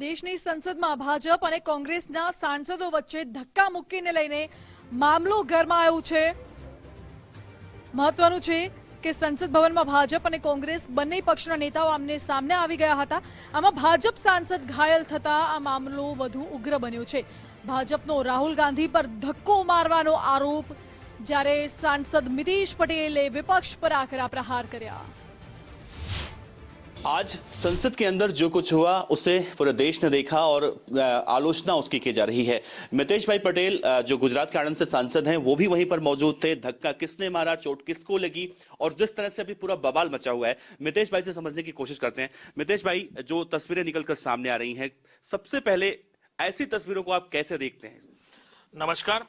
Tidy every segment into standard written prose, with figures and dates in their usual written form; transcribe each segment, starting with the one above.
દેશની સંસદમાં ભાજપ અને કોંગ્રેસના સાંસદો વચ્ચે ધક્કા મુક્કીને લઈને મામલો ગરમાયો છે। મહત્વનું છે કે સંસદ ભવનમાં ભાજપ અને કોંગ્રેસ બંને પક્ષના નેતાઓ આમને સામને આવી ગયા હતા। આમાં ભાજપ સાંસદ ઘાયલ થતા આ મામલો વધુ ઉગ્ર બન્યો છે। ભાજપનો રાહુલ ગાંધી પર ધક્કો મારવાનો આરોપ, જ્યારે સાંસદ મિતેશ પટેલે વિપક્ષ પર આકરા પ્રહાર કર્યા। आज संसद के अंदर जो कुछ हुआ उसे पूरे देश ने देखा और आलोचना उसकी की जा रही है। मितेश भाई पटेल जो गुजरात के आणंद से सांसद हैं वो भी वहीं पर मौजूद थे। धक्का किसने मारा, चोट किसको लगी और जिस तरह से अभी पूरा बवाल मचा हुआ है, मितेश भाई से समझने की कोशिश करते हैं। मितेश भाई, जो तस्वीरें निकलकर सामने आ रही हैं, सबसे पहले ऐसी तस्वीरों को आप कैसे देखते हैं? नमस्कार।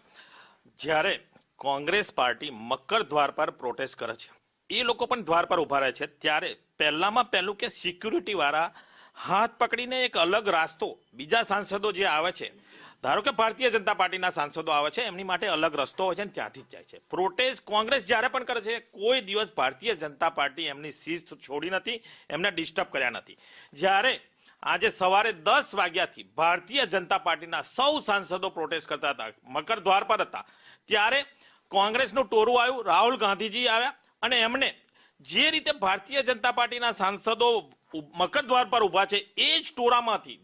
જ્યારે કોંગ્રેસ પાર્ટી મકર દ્વાર પર પ્રોટેસ્ટ કરે છે, એ લોકો પણ દ્વાર પર ઉભા રહે છે, ત્યારે પહેલામાં પહેલું કે સિક્યુરિટી વાળા હાથ પકડીને એક અલગ રાસ્તો બીજા સાંસદો જે આવે છે, ધારો કે ભારતીય જનતા પાર્ટીના સાંસદો આવે છે, એમની માટે અલગ રસ્તો હોય છે ને ત્યાંથી જ જાય છે। પ્રોટેસ્ટ કોંગ્રેસ જ્યારે પણ કરે છે, કોઈ દિવસ ભારતીય જનતા પાર્ટી એમની શિસ્ત છોડી નથી, એમને ડિસ્ટર્બ કર્યા નથી। જ્યારે આજે સવારે 10 વાગ્યાથી ભારતીય જનતા પાર્ટીના સૌ સાંસદો પ્રોટેસ્ટ કરતા હતા, મકર દ્વાર પર હતા, ત્યારે કોંગ્રેસનું ટોરું આવ્યું, રાહુલ ગાંધીજી આવ્યા અને એમને જે રીતે ભારતીય જનતા પાર્ટીના સાંસદો મકર દ્વાર પર ઉભા છે એ જ ટોરામાંથી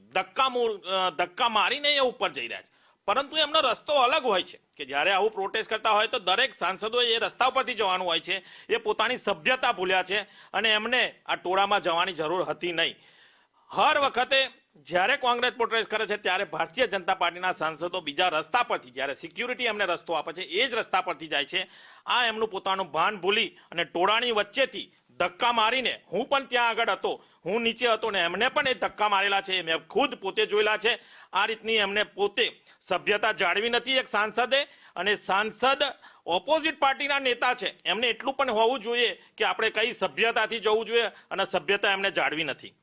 ધક્કા મારીને એ ઉપર જઈ રહ્યા છે। પરંતુ એમનો રસ્તો અલગ હોય છે કે જ્યારે આવું પ્રોટેસ્ટ કરતા હોય તો દરેક સાંસદોએ એ રસ્તા ઉપરથી જવાનું હોય છે। એ પોતાની સભ્યતા ભૂલ્યા છે અને એમને આ ટોળામાં જવાની જરૂર હતી નહીં। હર વખતે જ્યારે કોંગ્રેસ પ્રોટેસ્ટ કરે છે ત્યારે ભારતીય જનતા પાર્ટીના સાંસદો બીજા રસ્તા પરથી, જ્યારે સિક્યુરિટી એમને રસ્તો આપે છે એ જ રસ્તા પરથી જાય છે। આ એમનું પોતાનું ભાન ભૂલી અને ટોળાની વચ્ચેથી ધક્કા મારીને, હું પણ ત્યાં આગળ હતો, હું નીચે હતો ને એમને પણ એ ધક્કા મારેલા છે, મેં ખુદ પોતે જોયેલા છે। આ રીતની એમને પોતે સભ્યતા જાળવી નથી એક સાંસદે, અને સાંસદ ઓપોઝિટ પાર્ટીના નેતા છે, એમને એટલું પણ હોવું જોઈએ કે આપણે કઈ સભ્યતાથી જવું જોઈએ, અને સભ્યતા એમને જાળવી નથી।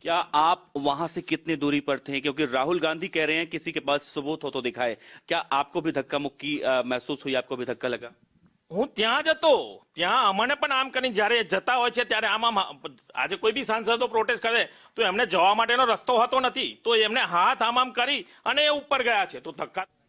क्या आप वहां से कितनी दूरी पर थे? क्योंकि राहुल गांधी कह रहे हैं किसी के पास सबूत हो तो दिखाए। क्या आपको भी धक्का मुक्की महसूस हुई? आपको भी धक्का लगा? હું ત્યાં જ હતો, ત્યાં અમને પણ આમ કરીને જ્યારે જતા હોય છે ત્યારે આમાં આજે કોઈ બી સાંસદો પ્રોટેસ્ટ કરે તો એમને જવા માટેનો રસ્તો હોતો નથી, તો એમને હાથ આમ કરી અને એ ઉપર ગયા છે, તો ધક્કા